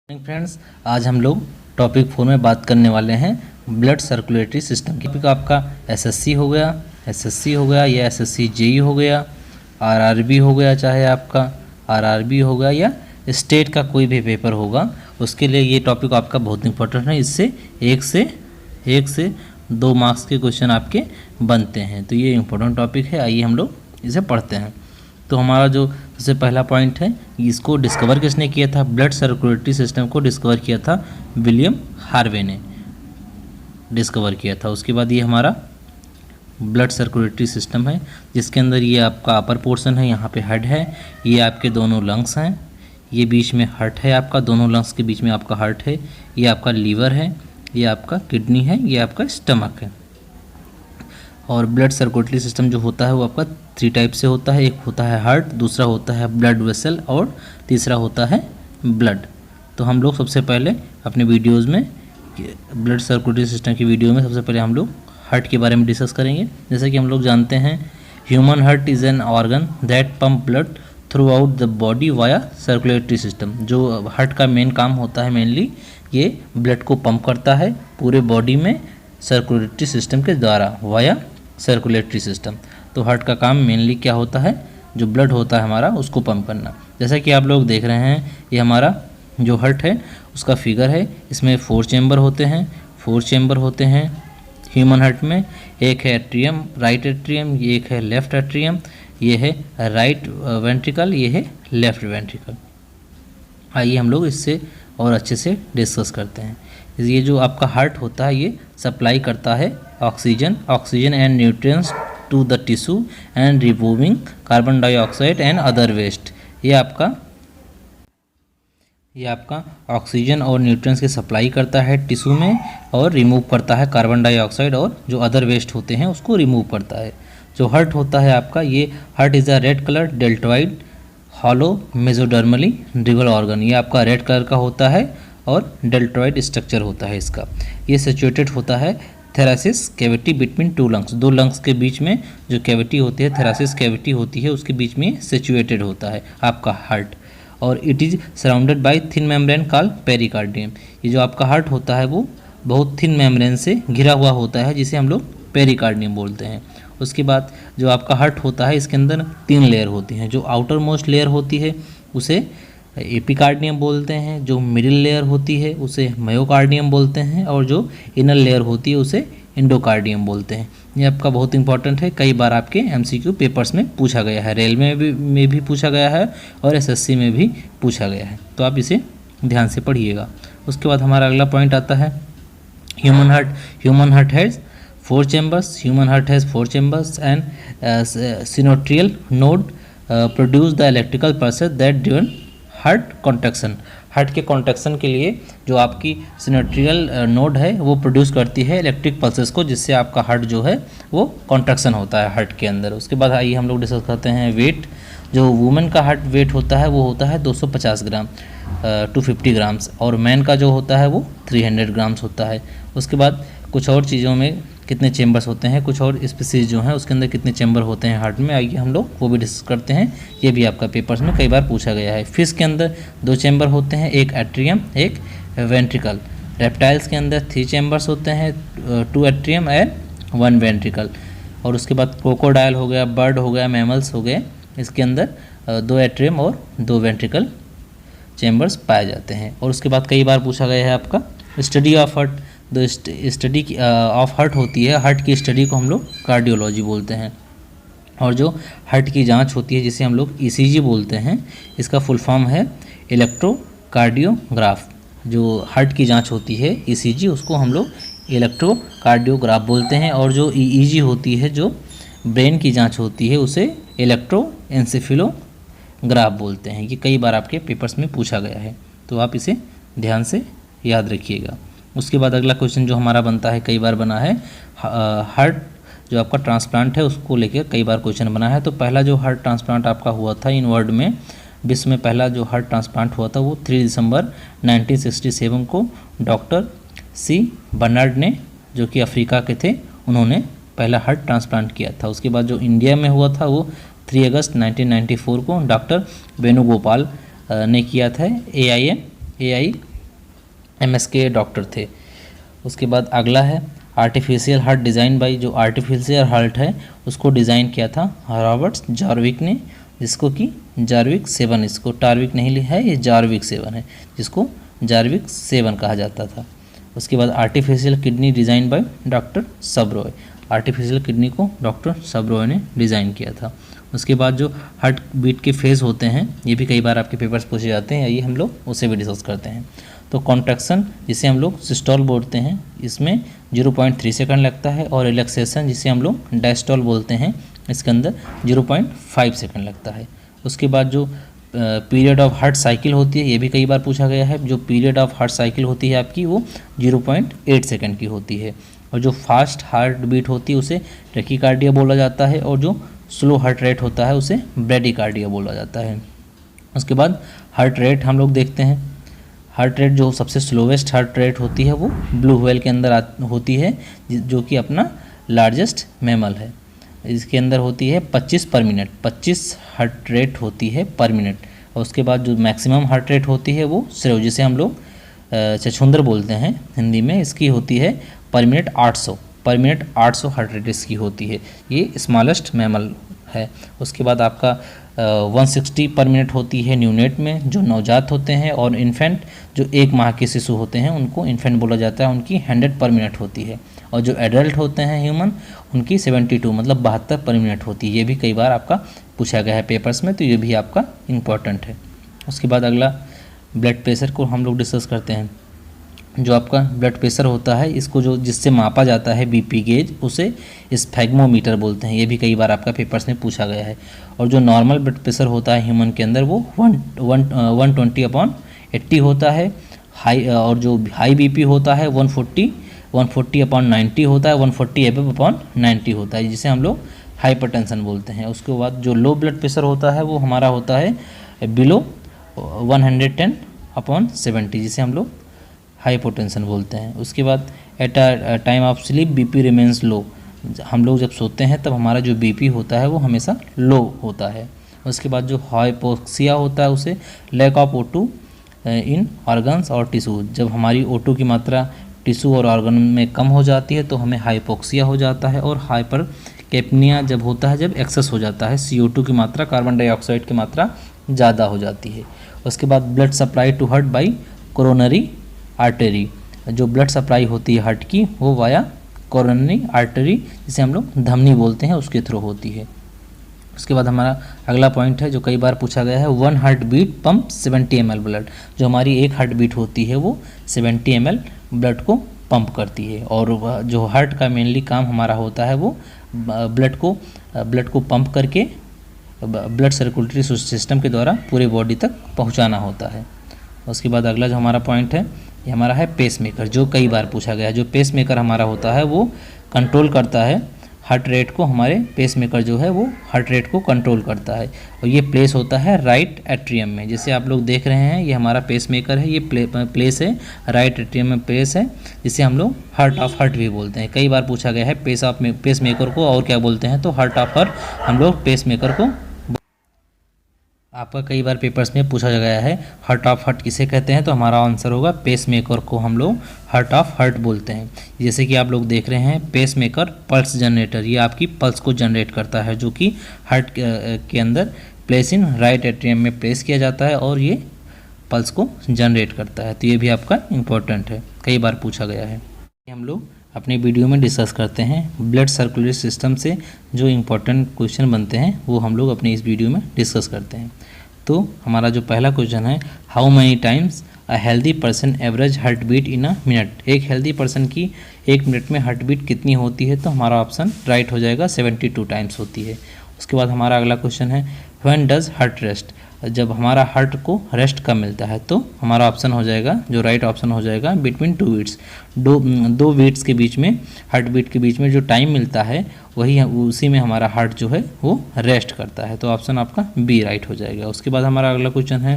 Friends, आज हम लोग टॉपिक 4 में बात करने वाले हैं ब्लड सर्कुलेटरी सिस्टम की। आपका एसएससी हो गया या एसएससी जेई हो गया, आरआरबी हो गया, चाहे आपका आरआरबी हो गया या स्टेट का कोई भी पेपर होगा, उसके लिए ये टॉपिक आपका बहुत इंपॉर्टेंट है। इससे एक से 2 मार्क्स के क्वेश्चन आपके बनते हैं, तो ये इम्पोर्टेंट टॉपिक है। आइए हम लोग इसे पढ़ते हैं। तो हमारा जो सबसे पहला पॉइंट है, इसको डिस्कवर किसने किया था? ब्लड सर्कुलेटरी सिस्टम को डिस्कवर किया था विलियम हार्वे ने डिस्कवर किया था। उसके बाद ये हमारा ब्लड सर्कुलेटरी सिस्टम है, जिसके अंदर ये आपका अपर पोर्शन है, यहाँ पे हेड है, ये आपके दोनों लंग्स हैं, ये बीच में हार्ट है आपका, दोनों लंग्स के बीच में आपका हार्ट है, ये आपका लीवर है, ये आपका किडनी है, ये आपका स्टमक है। और ब्लड सर्कुलेटरी सिस्टम जो होता है वो आपका 3 टाइप से होता है। एक होता है हार्ट, दूसरा होता है ब्लड वेसल और तीसरा होता है ब्लड। तो हम लोग सबसे पहले अपने वीडियोस में ब्लड सर्कुलेटरी सिस्टम की वीडियो में सबसे पहले हम लोग हार्ट के बारे में डिस्कस करेंगे। जैसे कि हम लोग जानते हैं, human heart is an organ that pump blood through out the body via circulatory system. जो हार्ट का मेन काम होता है, मेनली ये ब्लड को पंप करता है पूरे बॉडी में सर्कुलेटरी सिस्टम के द्वारा, वाया सर्कुलेटरी सिस्टम। तो हार्ट का काम मेनली क्या होता है? जो ब्लड होता है हमारा, उसको पंप करना। जैसा कि आप लोग देख रहे हैं, ये हमारा जो हार्ट है उसका फिगर है। इसमें 4 चैम्बर होते हैं ह्यूमन हार्ट में। एक है एट्रियम, राइट एट्रियम, ये एक है लेफ्ट एट्रियम, ये है राइट वेंट्रिकल, ये है लेफ्ट वेंट्रिकल। आइए हम लोग इससे और अच्छे से डिस्कस करते हैं। ये जो आपका हार्ट होता है, ये सप्लाई करता है oxygen and nutrients to the tissue and removing carbon dioxide and other waste. ये आपका ऑक्सीजन और न्यूट्रिएंट्स की सप्लाई करता है टिश्यू में और रिमूव करता है कार्बन डाइऑक्साइड और जो अदर वेस्ट होते हैं उसको रिमूव करता है। जो हार्ट होता है आपका, ये heart is a red colour deltoid hollow मेसोडर्मली reveal organ. ये आपका रेड कलर का होता है और डेल्टॉइड स्ट्रक्चर होता है इसका। ये सिचुएटेड होता है थेरासिस कैविटी बिटवीन 2 लंग्स। 2 लंग्स के बीच में जो कैविटी होती है, थेरासिस कैविटी होती है, उसके बीच में सिचुएटेड होता है आपका हार्ट। और it is surrounded by thin membrane called pericardium. ये जो आपका हार्ट होता है वो बहुत थिन मेम्ब्रेन से घिरा हुआ होता है, जिसे हम लोग पेरिकार्डियम बोलते हैं। उसके बाद जो आपका हार्ट होता है, इसके अंदर 3 लेयर होती हैं। जो आउटर मोस्ट लेयर होती है उसे एपिकार्डियम बोलते हैं, जो मिडिल लेयर होती है उसे मायोकार्डियम बोलते हैं, और जो इनर लेयर होती है उसे एंडोकार्डियम बोलते हैं। ये आपका बहुत इंपॉर्टेंट है, कई बार आपके एमसीक्यू पेपर्स में पूछा गया है, रेलवे में भी पूछा गया है और एसएससी में भी पूछा गया है, तो आप इसे ध्यान से पढ़िएगा। उसके बाद हमारा अगला पॉइंट आता है human heart has 4 chambers and sinoatrial node produce the electrical pulses that during heart contraction. Heart के कॉन्ट्रैक्शन के लिए जो आपकी सिनोट्रियल नोड है वो प्रोड्यूस करती है इलेक्ट्रिक पल्सेस को, जिससे आपका हार्ट जो है वो कॉन्ट्रैक्शन होता है हार्ट के अंदर। उसके बाद आइए हम लोग डिस्कस करते हैं वेट। जो वुमेन का हार्ट वेट होता है वो होता है 250 ग्राम 250 ग्राम्स, और मैन का जो होता है वो 300 ग्राम्स होता है। उसके बाद कुछ और चीज़ों में कितने चेंबर्स होते हैं, कुछ और स्पीसीज जो हैं उसके अंदर कितने चेंबर होते हैं हार्ट में, आइए हम लोग वो भी डिस्कस करते हैं। ये भी आपका पेपर्स में कई बार पूछा गया है। फिश के अंदर 2 चेंबर होते हैं, एक एट्रियम एक वेंट्रिकल। रेप्टाइल्स के अंदर 3 चेंबर्स होते हैं, 2 एट्रियम एंड 1 वेंट्रिकल। और उसके बाद क्रोकोडाइल हो गया, बर्ड हो गया, मैमल्स हो गए, इसके अंदर 2 एट्रियम और 2 वेंट्रिकल चेंबर्स पाए जाते हैं। और उसके बाद कई बार पूछा गया है आपका स्टडी ऑफ हार्ट। जो स्टडी ऑफ हार्ट होती है, हार्ट की स्टडी को हम लोग कार्डियोलॉजी बोलते हैं। और जो हार्ट की जांच होती है जिसे हम लोग ईसीजी बोलते हैं, इसका फुल फॉर्म है इलेक्ट्रोकार्डियोग्राफ। जो हार्ट की जांच होती है ईसीजी, उसको हम लोग इलेक्ट्रोकार्डियोग्राफ बोलते हैं। और जो ईईजी होती है, जो ब्रेन की जांच होती है, उसे इलेक्ट्रोएन्सेफेलोग्राफ बोलते हैं। ये कई बार आपके पेपर्स में पूछा गया है, तो आप इसे ध्यान से याद रखिएगा। उसके बाद अगला क्वेश्चन जो हमारा बनता है, कई बार बना है, हार्ट जो आपका ट्रांसप्लांट है उसको लेकर कई बार क्वेश्चन बना है। तो पहला जो हार्ट ट्रांसप्लांट आपका हुआ था इन वर्ल्ड में, विश्व में पहला जो हार्ट ट्रांसप्लांट हुआ था वो 3 दिसंबर 1967 को डॉक्टर सी बर्नार्ड ने, जो कि अफ्रीका के थे, उन्होंने पहला हार्ट ट्रांसप्लांट किया था। उसके बाद जो इंडिया में हुआ था वो 3 अगस्त 1994 को डॉक्टर वेणुगोपाल ने किया था। AI एमएस के डॉक्टर थे। उसके बाद अगला है आर्टिफिशियल हार्ट डिज़ाइन बाई, जो आर्टिफिशियल हार्ट है उसको डिज़ाइन किया था रॉबर्ट जारविक ने, जिसको कि जारविक 7, इसको टारविक नहीं लिखा है, ये जारविक 7 है, जिसको जारविक 7 कहा जाता था। उसके बाद artificial kidney design by doctor Sabroy, artificial kidney को डॉक्टर सबरॉय ने डिज़ाइन किया था। उसके बाद जो हार्ट बीट के फेज़ होते हैं, ये भी कई बार आपके पेपर्स पूछे जाते हैं, ये हम लोग उसे भी डिस्कस करते हैं। तो कॉन्ट्रैक्शन जिसे हम लोग सिस्टोल बोलते हैं, इसमें 0.3 सेकंड लगता है, और रिलैक्सेशन जिसे हम लोग डायस्टोल बोलते हैं, इसके अंदर 0.5 सेकंड लगता है। उसके बाद जो पीरियड ऑफ हार्ट साइकिल होती है, ये भी कई बार पूछा गया है, जो पीरियड ऑफ हार्ट साइकिल होती है आपकी वो 0.8 सेकंड की होती है। और जो फास्ट हार्ट बीट होती है उसे टैकीकार्डिया बोला जाता है, और जो स्लो हार्ट रेट होता है उसे ब्रेडिकार्डिया बोला जाता है। उसके बाद हार्ट रेट हम लोग देखते हैं। हार्ट रेट जो सबसे स्लोवेस्ट हार्ट रेट होती है वो ब्लू व्हेल के अंदर होती है, जो कि अपना लार्जेस्ट मैमल है। इसके अंदर होती है 25 पर मिनट, 25 हार्ट रेट होती है पर मिनट। और उसके बाद जो मैक्सिमम हार्ट रेट होती है वो सिर्फ जिसे हम लोग छछूंदर बोलते हैं हिंदी में, इसकी होती है पर मिनट 800, पर मिनट 800 हार्ट रेट इसकी होती है, ये स्मॉलेस्ट मैमल है। उसके बाद आपका 160 पर मिनट होती है न्यूनेट में, जो नवजात होते हैं, और इन्फेंट जो 1 माह के शिशु होते हैं उनको इन्फेंट बोला जाता है, उनकी 100 पर मिनट होती है। और जो एडल्ट होते हैं ह्यूमन, उनकी 72 मतलब 72 पर मिनट होती है। ये भी कई बार आपका पूछा गया है पेपर्स में, तो ये भी आपका इम्पोर्टेंट है। उसके बाद अगला ब्लड प्रेशर को हम लोग डिस्कस करते हैं। जो आपका ब्लड प्रेशर होता है, इसको जो जिससे मापा जाता है बीपी गेज, उसे स्फैग्मोमीटर बोलते हैं। ये भी कई बार आपका पेपर्स में पूछा गया है। और जो नॉर्मल ब्लड प्रेशर होता है ह्यूमन के अंदर वो 120/80 होता है। हाई और जो हाई बीपी होता है 140/90 होता है, 140/90 होता है, जिसे हम लोग हाइपरटेंशन बोलते हैं। उसके बाद जो लो ब्लड प्रेशर होता है वो हमारा होता है बिलो 110/70, जिसे हम लोग हाइपोटेंशन बोलते हैं। उसके बाद at a time of sleep BP remains low, हम लोग जब सोते हैं तब हमारा जो बीपी होता है वो हमेशा लो होता है। उसके बाद जो हाइपोक्सिया होता है उसे lack of O2 in organs और टिश्यू, जब हमारी O2 की मात्रा टिश्यू और ऑर्गन में कम हो जाती है तो हमें हाइपोक्सिया हो जाता है। और हाइपर कैप्निया जब होता है, जब एक्सेस हो जाता है, CO2 की मात्रा, कार्बन डाइऑक्साइड की मात्रा ज़्यादा हो जाती है। उसके बाद blood supply to heart by coronary artery, जो ब्लड सप्लाई होती है हार्ट की वो वाया कोरोनरी आर्टरी, जिसे हम लोग धमनी बोलते हैं, उसके थ्रू होती है। उसके बाद हमारा अगला पॉइंट है जो कई बार पूछा गया है, 1 heart beat pump 70 ml blood, जो हमारी एक हार्ट बीट होती है वो 70 ml ब्लड को पंप करती है। और जो हार्ट का मेनली काम हमारा होता है वो ब्लड को पंप करके ब्लड सर्कुलेटरी सिस्टम के द्वारा पूरे बॉडी तक पहुंचाना होता है। उसके बाद अगला जो हमारा पॉइंट है ये हमारा है पेसमेकर, जो कई बार पूछा गया है। जो पेसमेकर हमारा होता है वो कंट्रोल करता है हार्ट रेट को, हमारे पेसमेकर जो है वो हार्ट रेट को कंट्रोल करता है। और ये प्लेस होता है राइट एट्रियम में, जैसे आप लोग देख रहे हैं ये हमारा पेसमेकर है, ये प्लेस है राइट एट्रियम में प्लेस है, जिसे हम लोग हार्ट ऑफ हार्ट भी बोलते हैं। कई बार पूछा गया है पेसमेकर को और क्या बोलते हैं, तो हार्ट ऑफ हार्ट हम लोग पेसमेकर को। आपका कई बार पेपर्स में पूछा गया है हार्ट ऑफ हार्ट किसे कहते हैं, तो हमारा आंसर होगा पेसमेकर को हम लोग हार्ट ऑफ हार्ट बोलते हैं। जैसे कि आप लोग देख रहे हैं पेसमेकर पल्स जनरेटर, ये आपकी पल्स को जनरेट करता है, जो कि हार्ट के अंदर प्लेस इन राइट एट्रियम में प्लेस किया जाता है और ये पल्स को जनरेट करता है। तो ये भी आपका इम्पोर्टेंट है, कई बार पूछा गया है। हम लोग अपने वीडियो में डिस्कस करते हैं ब्लड सर्कुलेटरी सिस्टम से जो इम्पोर्टेंट क्वेश्चन बनते हैं वो हम लोग अपने इस वीडियो में डिस्कस करते हैं। तो हमारा जो पहला क्वेश्चन है, how many times a healthy person average heart beat in a minute, एक हेल्दी पर्सन की 1 मिनट में हार्ट बीट कितनी होती है, तो हमारा ऑप्शन राइट हो जाएगा 72 टाइम्स होती है। उसके बाद हमारा अगला क्वेश्चन है, व्हेन डज हार्ट रेस्ट, जब हमारा हार्ट को रेस्ट कब मिलता है, तो हमारा ऑप्शन हो जाएगा, जो राइट ऑप्शन हो जाएगा, बिटवीन 2 बीट्स, दो बीट्स के बीच में, हार्ट बीट के बीच में जो टाइम मिलता है वही उसी में हमारा हार्ट जो है वो रेस्ट करता है। तो ऑप्शन आपका बी राइट हो जाएगा। उसके बाद हमारा अगला क्वेश्चन है,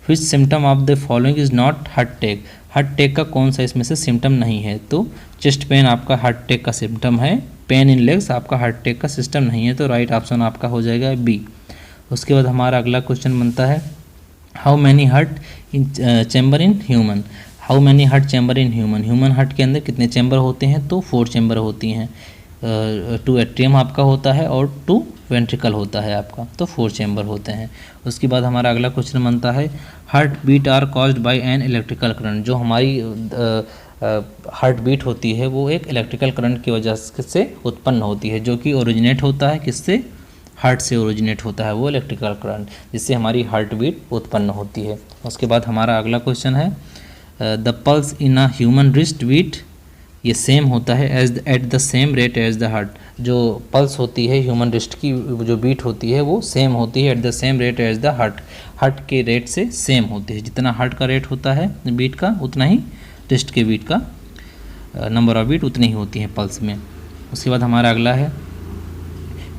which symptom of the following is not heart attack, heart attack का कौन सा इसमें से सिम्टम नहीं है, तो चेस्ट पेन आपका हार्ट अटैक का सिम्टम है, पेन इन लेग्स आपका हार्ट अटैक का सिस्टम नहीं है, तो राइट ऑप्शन आपका हो जाएगा बी। उसके बाद हमारा अगला क्वेश्चन बनता है, how many heart in chamber in human, how many heart chamber in human, human heart के अंदर कितने चैम्बर होते हैं, तो 4 चैम्बर होती हैं। 2 एट्रियम आपका होता है और 2 वेंट्रिकल होता है आपका, तो 4 चैम्बर होते हैं। उसके बाद हमारा अगला क्वेश्चन बनता है heart beat are caused by an electrical current, जो हमारी हार्ट बीट होती है वो एक इलेक्ट्रिकल करंट की वजह से उत्पन्न होती है, जो कि ओरिजिनेट होता है किससे, हार्ट से ओरिजिनेट होता है वो इलेक्ट्रिकल करंट, जिससे हमारी हार्ट बीट उत्पन्न होती है। उसके बाद हमारा अगला क्वेश्चन है the pulse in a human wrist beat, ये सेम होता है as at the same rate as the heart, जो पल्स होती है ह्यूमन रिस्ट की जो बीट होती है वो सेम होती है at the same rate as the heart, heart के रेट से सेम होती है, जितना हार्ट का रेट होता है बीट का उतना ही रिस्ट के बीट का नंबर ऑफ बीट उतनी ही होती है पल्स में। उसके बाद हमारा अगला है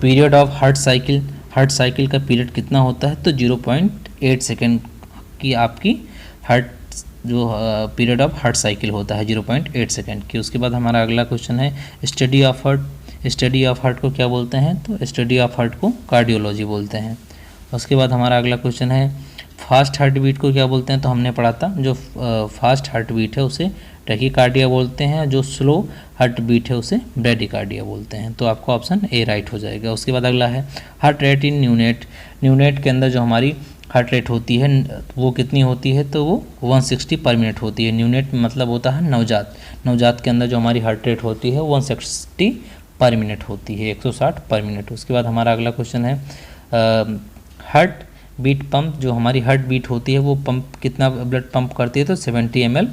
period of heart cycle, heart cycle का पीरियड कितना होता है, तो 0.8 सेकेंड की आपकी हार्ट जो पीरियड ऑफ हार्ट साइकिल होता है 0.8 सेकेंड की। उसके बाद हमारा अगला क्वेश्चन है study of heart, study of heart को क्या बोलते हैं, तो स्टडी ऑफ हार्ट को कार्डियोलॉजी बोलते हैं। उसके बाद हमारा अगला क्वेश्चन है फास्ट हार्ट बीट को क्या बोलते हैं, तो हमने पढ़ा था जो फास्ट हार्ट बीट है उसे टैकीकार्डिया बोलते हैं, जो स्लो हार्ट बीट है उसे ब्रैडीकार्डिया बोलते हैं, तो आपका ऑप्शन ए राइट हो जाएगा। उसके बाद अगला है heart rate in neonate, neonate के अंदर जो हमारी हार्ट रेट होती है वो कितनी होती है, तो वो 160 पर मिनट होती है। न्यूनेट मतलब होता है नवजात, नवजात के अंदर जो हमारी हार्ट रेट होती है 160 पर मिनट होती है, 160 पर मिनट। उसके बाद हमारा अगला क्वेश्चन है हार्ट बीट पंप, जो हमारी हार्ट बीट होती है वो पंप कितना ब्लड पंप करती है, तो 70 ml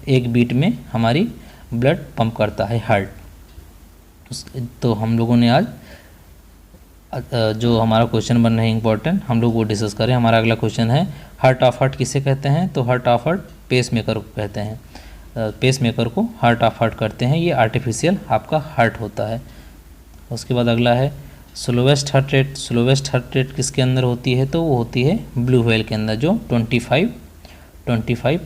एक बीट में हमारी ब्लड पंप करता है हार्ट। तो हम लोगों ने आज जो हमारा क्वेश्चन बन रहे हैं इंपॉर्टेंट हम लोग वो डिस्कस करें। हमारा अगला क्वेश्चन है हार्ट ऑफ हार्ट किसे कहते हैं, तो heart of heart pacemaker को कहते हैं, पेस मेकर को हार्ट ऑफ हार्ट करते हैं, ये आर्टिफिशियल आपका हार्ट होता है। उसके बाद अगला है slowest heart rate, slowest heart rate किसके अंदर होती है, तो वो होती है ब्लू व्हेल के अंदर, जो 25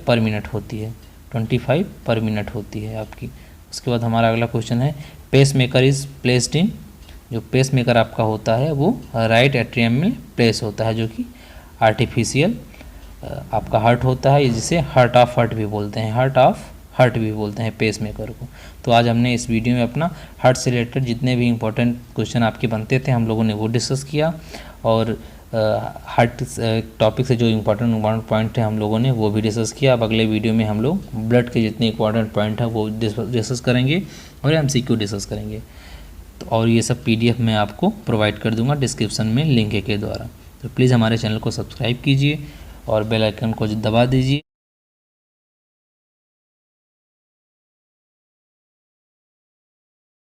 पर मिनट होती है, 25 पर मिनट होती है आपकी। उसके बाद हमारा अगला क्वेश्चन है pacemaker is placed in, जो पेस मेकर आपका होता है वो राइट एट्रियम में प्लेस होता है, जो कि आर्टिफिशियल आपका हार्ट होता है, जिसे हार्ट ऑफ हार्ट भी बोलते हैं, हार्ट ऑफ हार्ट भी बोलते हैं पेस मेकर को। तो आज हमने इस वीडियो में अपना हार्ट से रिलेटेड जितने भी इंपॉर्टेंट क्वेश्चन आपके बनते थे हम लोगों ने वो डिस्कस किया, और हार्ट टॉपिक से जो इम्पोर्टेंट पॉइंट है हम लोगों ने वो भी डिस्कस किया। अब अगले वीडियो में हम लोग ब्लड के जितने इंपॉर्टेंट पॉइंट हैं वो डिस्कस करेंगे और MCQ डिस्कस करेंगे। तो और ये सब PDF मैं आपको प्रोवाइड कर दूंगा डिस्क्रिप्शन में लिंक के द्वारा। तो प्लीज़ हमारे चैनल को सब्सक्राइब कीजिए और बेल आइकन को दबा दीजिए।